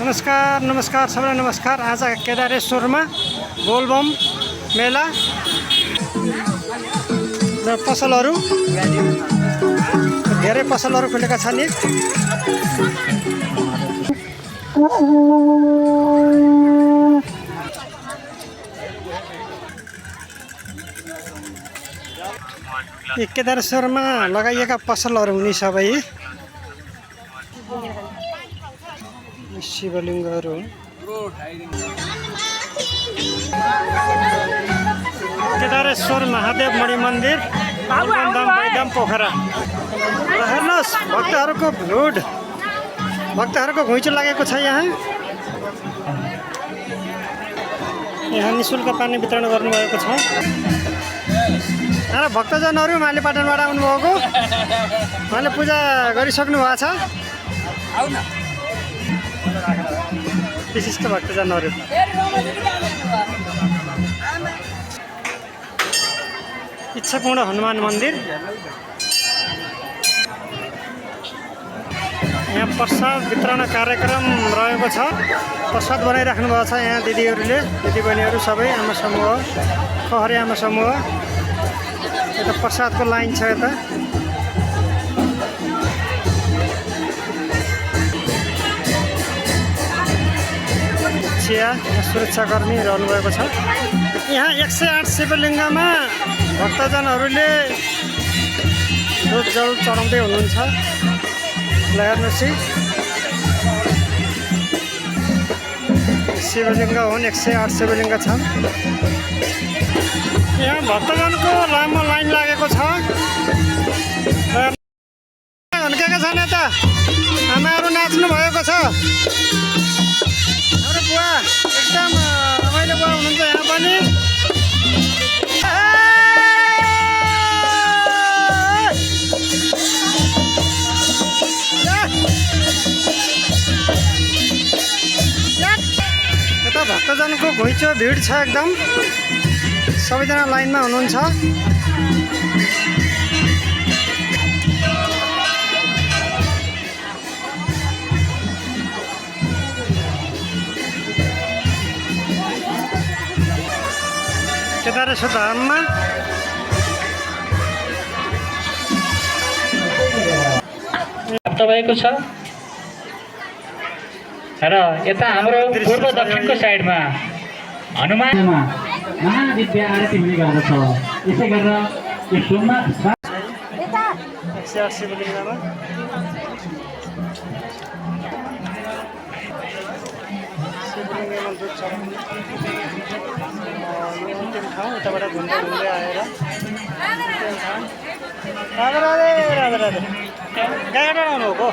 नमस्कार नमस्कार सबैलाई नमस्कार। आज केदारेश्वरमा बोलबम मेला र पसलहरू धेरै पसलहरू खुलेका छन्। केदारेश्वरमा लगाइएका पसलहरू हुने सबै शिवलिङ्गहरू केदारेश्वर महादेव मणि मन्दिर बैदाम पोखरा। हेर्नुहोस् भक्तहरूको घुइँचो लागेको छ। यहाँ निःशुल्क पानी वितरण गर्नुभएको छ। र भक्तजनहरू मालीपाटनबाट आउनुभएको उहाँले पूजा गरिसक्नु भएको छ। विशिष्ट भक्तजनहरू इच्छापूर्ण हनुमान मन्दिर। यहाँ प्रसाद वितरण कार्यक्रम रहेको छ। प्रसाद बनाइराख्नु भएको छ यहाँ दिदीबहिनीहरू सबै आमा समूह खहरे आमा समूह। यता प्रसादको लाइन छ। यता सुरक्षाकर्मी रहनुभएको छ। यहाँ 108 शिवलिङ्गमा भक्तजनहरूले दुध जल चढाउँदै हुनुहुन्छ। हेर्नुहोस् शिवलिङ्ग हुन्, 108 शिवलिङ्ग छन्। यहाँ भक्तजनको लामो लाइन लागेको छ। हुर्केका छन्। यता आमाहरू नाच्नु भएको छ। हाम्रो बुवा एकदम रमाइलो बुवा हुनुहुन्छ यहाँ पनि। यता भक्तजनको घुइँचो भिड छ एकदम। सबैजना लाइनमा हुनुहुन्छ। केदारेश्वर धाममा भएको छ र यता हाम्रो पूर्व दक्षिणको साइडमा हनुमानमा महादिव्य आरती हुने गर्दछ। यसै गरेर यो सोमनाथ शिवलिङ्गमा दुध चढाउने अन्तिम ठाउँ। यताबाट घुम्दै आएर राधे गाईबाट आउनुभएको।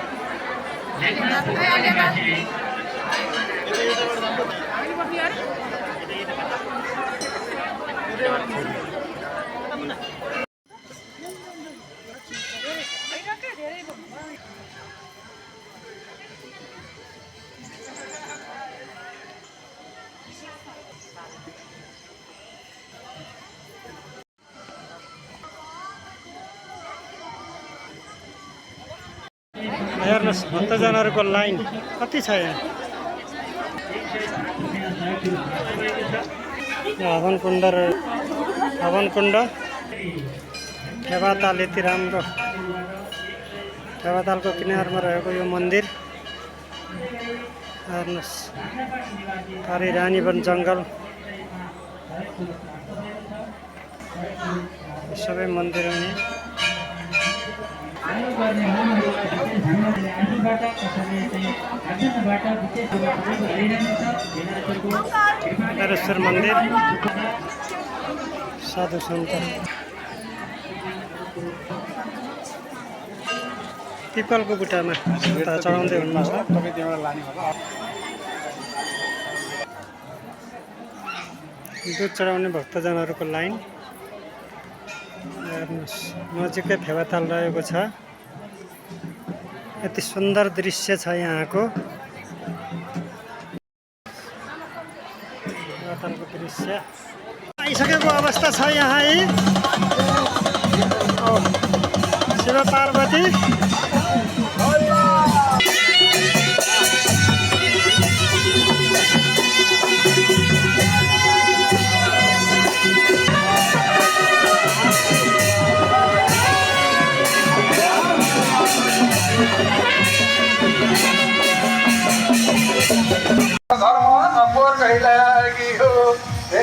हेर्नुहोस् भक्तजनहरूको लाइन कति छ। यहाँ हवन कुण्ड फेवाताल यति राम्रो फेवातालको किनारमा रहेको यो मन्दिर। हेर्नुहोस् पारी रानीवन जङ्गल सबै मन्दिर हुने। केदारेश्वर मन्दिर साधु सन्त पिपलको बुट्टामा चढाउँदै हुनुहुन्छ। दुध चढाउने भक्तजनहरूको लाइन। हेर्नुहोस् नजिकै फेवाताल रहेको छ। यति सुन्दर दृश्य छ यहाँको। फेवातालको दृश्य आइसकेको अवस्था छ यहाँ। शिव पार्वती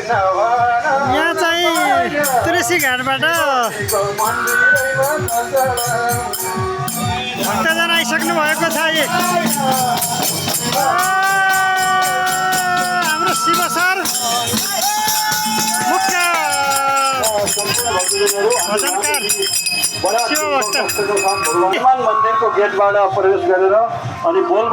यहाँ चाहिँ तुलसी घाटबाट भक्तजन आइसक्नु भएको छ। हाम्रो शिव सर मुख्य भजनकार शिव भक्त हनुमान मन्दिरको गेटबाट प्रवेश गरेर अनि बोल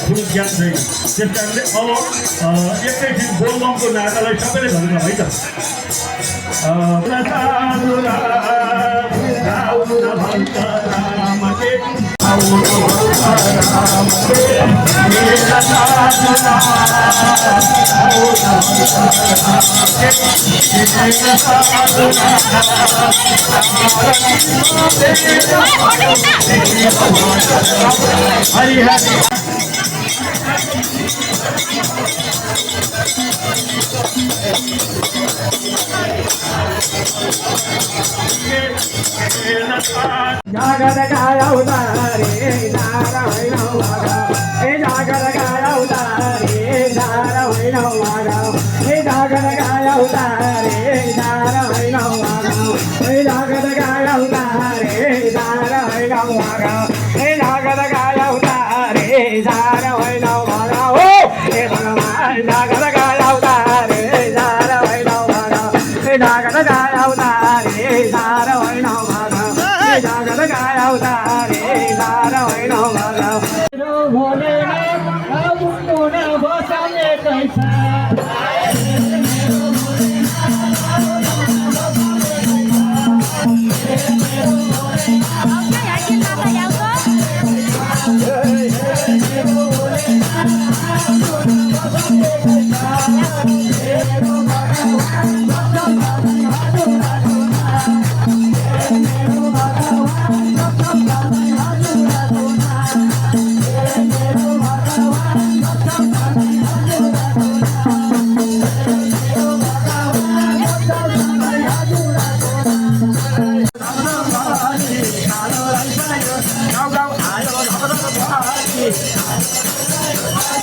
ठुलो ज्ञान छैन। त्यस कारणले अब एकैछिन बोलबमको नारालाई सबैले भन्नु है त। हरि हरि जागर गाया उतारे नारायण वागा हे जागर गाया उतारे नारायण वागा हे जागर गाया उतारे नारायण वागा हे जागर गाया उतारे नारायण वागा हे जागर गाया उतारे नारायण वागा ओ हे भगवान जागर गाया उतारे नारायण वागा हे जागर गाया उतारे नारायण वागा जागर गाया उतारे नारायण वागा भोलेनाथ अब पुनः बसाले कैसा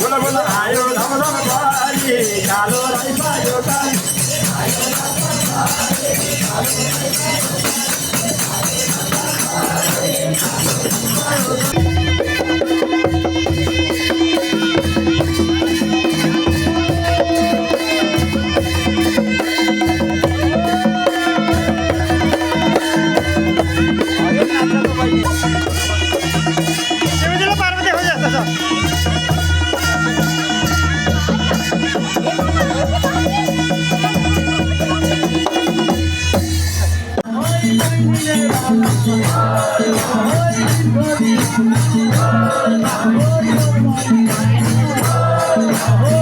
बोला बोला आयो धम धम भाई कालो राई पायो काली पार्वती हो जाता था। हो